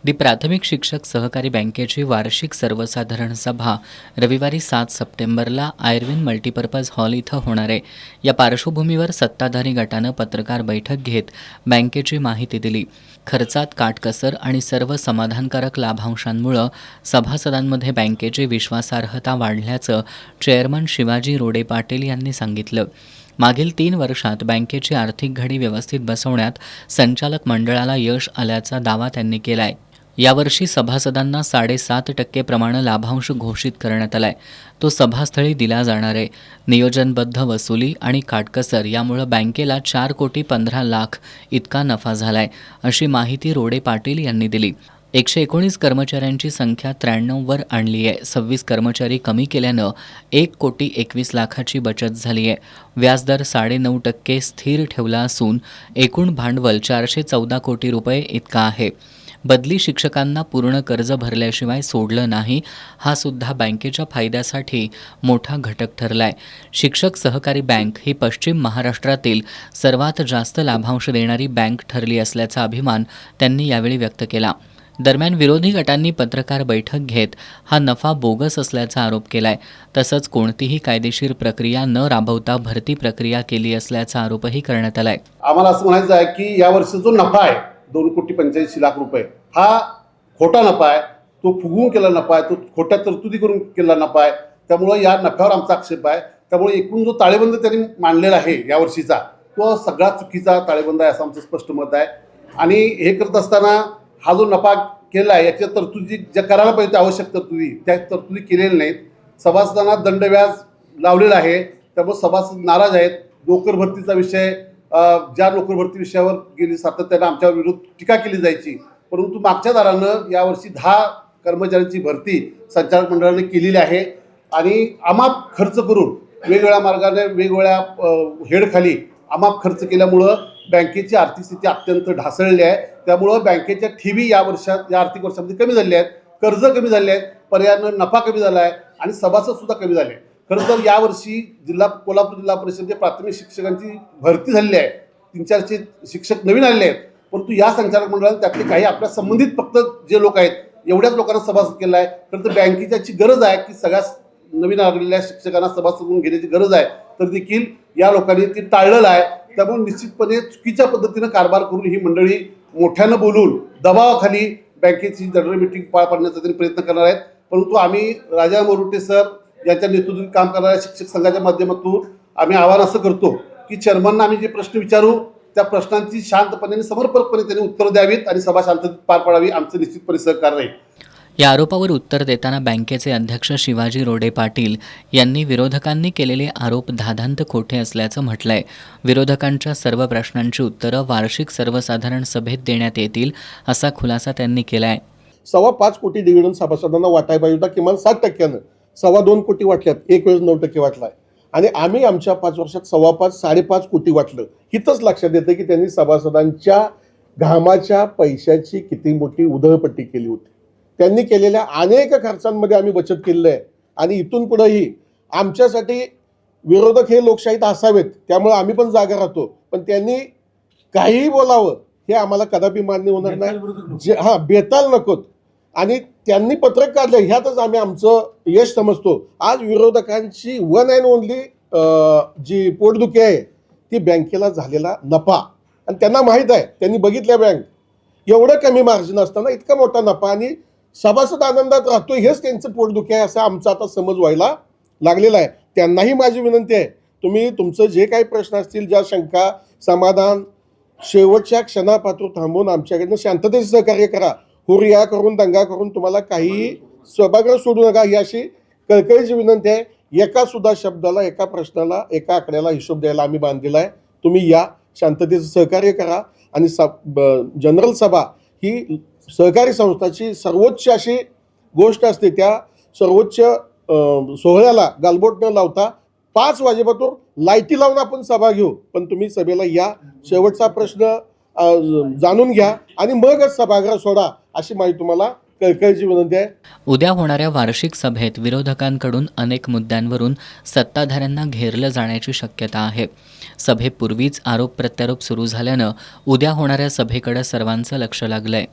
दी प्राथमिक शिक्षक सहकारी बँकेची वार्षिक सर्वसाधारण सभा रविवारी 7 सप्टेंबरला आयर्विन मल्टीपर्पज हॉल इथं होणार आहे. या पार्श्वभूमीवर सत्ताधारी गटानं पत्रकार बैठक घेत बँकेची माहिती दिली. खर्चात काटकसर आणि सर्व समाधानकारक लाभांशांमुळं सभासदांमध्ये बँकेची विश्वासार्हता वाढल्याचं चेअरमन शिवाजी रोडे पाटील यांनी सांगितलं. मागील 3 वर्षात बँकेची आर्थिक घडी व्यवस्थित बसवण्यात संचालक मंडळाला यश आल्याचा दावा त्यांनी केलाय. यावर्षी सभासदांना 7.5% प्रमाणे लाभांश घोषित करण्यात आलाय. तो सभास्थळी दिला जाणार आहे. नियोजनबद्ध वसुली आणि काटकसर यामुळे बँकेला 4,15,00,000 इतका नफा झालाय, अशी माहिती रोडे पाटील यांनी दिली. 119 कर्मचाऱ्यांची संख्या 93वर आणली आहे. 26 कर्मचारी कमी केल्यानं 1,21,00,000ची बचत झाली आहे. व्याजदर 9.5% स्थिर ठेवला असून एकूण भांडवल 414 कोटी रुपये इतका आहे. बदली शिक्षकांना पूर्ण कर्ज भरल्याशिवाय सोडलं नाही, हा सुद्धा बँकेच्या फायद्यासाठी मोठा घटक ठरलाय. शिक्षक सहकारी बँक ही पश्चिम महाराष्ट्रातील सर्वात जास्त लाभांश देणारी बँक ठरली असल्याचा अभिमान त्यांनी यावेळी व्यक्त केला. दरम्यान विरोधी गटांनी पत्रकार बैठक घेत हा नफा बोगस असल्याचा आरोप केलाय. तसंच कोणतीही कायदेशीर प्रक्रिया न राबवता भरती प्रक्रिया केली असल्याचा आरोपही करण्यात आलाय. आम्हाला असं म्हणायचं आहे की यावर्षी जो नफा आहे 2,85,00,000 रुपये हा खोटा नफा आहे, तो फुगवून केला नफा आहे, तो खोट्या तरतुदी करून केला नफा आहे. त्यामुळं या नफ्यावर आमचा आक्षेप आहे. त्यामुळे एकूण जो ताळेबंद त्यांनी मांडलेला आहे यावर्षीचा, तो सगळा चुकीचा ताळेबंद आहे असं आमचं स्पष्ट मत आहे. आणि हे करत असताना हा जो नफा केला आहे याच्या तरतुदी ज्या करायला पाहिजे आवश्यक तरतुदी त्या तरतुदी केलेल्या नाहीत. सभासदांना दंडव्याज लावलेलं आहे. त्यामुळे सभासद नाराज आहेत. नोकर भरतीचा विषय, ज्या नोकर भरती विषयावर गेली सातत्यानं आमच्यावर विरोध टीका केली जायची, परंतु मागच्या दारानं यावर्षी 10 कर्मचाऱ्यांची भरती संचालक मंडळाने केलेली आहे. आणि अमाप खर्च करून वेगवेगळ्या मार्गाने वेगवेगळ्या हेडखाली अमाप खर्च केल्यामुळं बँकेची आर्थिक स्थिती अत्यंत ढासळली आहे. त्यामुळं बँकेच्या ठेवी या आर्थिक वर्षामध्ये कमी झाल्या आहेत, कर्ज कमी झाले आहेत, पर्यायानं नफा कमी झाला आहे आणि सभासदसुद्धा कमी झाले. खरं तर यावर्षी कोल्हापूर जिल्हा परिषदेच्या प्राथमिक शिक्षकांची भरती झालेली आहे. 300-400 शिक्षक नवीन आलेले आहेत. परंतु या संचालक मंडळाने त्यातले काही आपल्या संबंधित फक्त जे लोक आहेत एवढ्याच लोकांना सभासद केला आहे. खरं तर बँकेची याची गरज आहे की सगळ्या नवीन आलेल्या शिक्षकांना सभासद म्हणून घेण्याची गरज आहे, तर देखील या लोकांनी ती टाळलेलं आहे. त्यामुळे निश्चितपणे चुकीच्या पद्धतीनं कारभार करून ही मंडळी मोठ्यानं बोलून दबावाखाली बँकेची जनरल मीटिंग पार पाडण्याचा त्यांनी प्रयत्न करणार आहेत. परंतु आम्ही राजा मोरुटे सर यांच्या नेतृत्वात काम करणाऱ्या शिक्षक संघाच्या माध्यमातून आम्ही आवाहन असं करतो की चेअरमनना आम्ही जे प्रश्न विचारू त्या प्रश्नांची शांतपणे आणि समर्पकपणे त्यांनी उत्तर द्यावीत आणि सभा शांततेत पार पाडावी. आमचं निश्चितपणे सहकार्य राहील. या आरोपावर उत्तर देताना बँकेचे अध्यक्ष शिवाजी रोडे पाटील यांनी विरोधकांनी केलेले आरोप धादांत खोटे असल्याचं म्हटलंय. विरोधकांच्या सर्व प्रश्नांची उत्तरं वार्षिक सर्वसाधारण सभेत देण्यात येतील, असा खुलासा त्यांनी केलाय. 5.25 कोटी डिव्हिडंड सभासदांना वाटायला पाहिजे होता, किमान 7%. 2.25 कोटी वाटल्यात, एक वेळेस 9% वाटलाय. आणि आम्ही आमच्या 5 वर्षात 5.5 कोटी वाटलं. हिथंच लक्षात येतं की त्यांनी सभासदांच्या घामाच्या पैशाची किती मोठी उधळपट्टी केली होती. त्यांनी केलेल्या अनेक खर्चांमध्ये आम्ही बचत केलेली आहे. आणि इथून पुढेही आमच्यासाठी विरोधक हे लोकशाहीत असावेत, त्यामुळे आम्ही पण जागा राहतो. पण त्यांनी काहीही बोलावं हे आम्हाला कदापि मान्य होणार नाही. बेताल नकोत. आणि त्यांनी पत्रक काढलं ह्यातच आम्ही आमचं यश समजतो. आज विरोधकांची वन अँड ओनली जी पोटदुखी आहे ती बँकेला झालेला नफा. आणि त्यांना माहीत आहे, त्यांनी बघितल्या बँक एवढं कमी मार्जिन असताना इतका मोठा नफा आणि सभासद आनंदात राहतो, हेच त्यांचं पोटदुखी आहे असं आमचा आता समज व्हायला लागलेला आहे. त्यांनाही माझी विनंती आहे, तुम्ही तुमचं जे काही प्रश्न असतील, ज्या शंका समाधान शेवटच्या क्षणापासून थांबवून आमच्याकडनं शांततेचे सहकार्य करा. हुरिया करून दंगा करून तुम्हाला काही सभागृह सोडू नका, ही अशी कळकळीची विनंती आहे. एका सुद्धा शब्दाला, एका प्रश्नाला, एका आकड्याला हिशोब द्यायला आम्ही बांधलेला आहे. तुम्ही या शांततेचं सहकार्य करा. आणि जनरल सभा ही सहकारी संस्थाची सर्वोच्च अशी गोष्ट असते. त्या सर्वोच्च सोहळ्याला गालबोट न लावता 5 वाजेपासून लाईटी लावून आपण सभा घेऊ. पण तुम्ही सभेला या, शेवटचा प्रश्न जाणून घ्या आणि मगच सभागृह सोडा, अशी माहिती तुम्हाला कळकळीची विनंती आहे. उद्या होणाऱ्या वार्षिक सभेत विरोधकांकडून अनेक मुद्द्यांवरून सत्ताधाऱ्यांना घेरलं जाण्याची शक्यता आहे. सभेपूर्वीच आरोप प्रत्यारोप सुरू झाल्यानं उद्या होणाऱ्या सभेकडे सर्वांचं लक्ष लागलंय.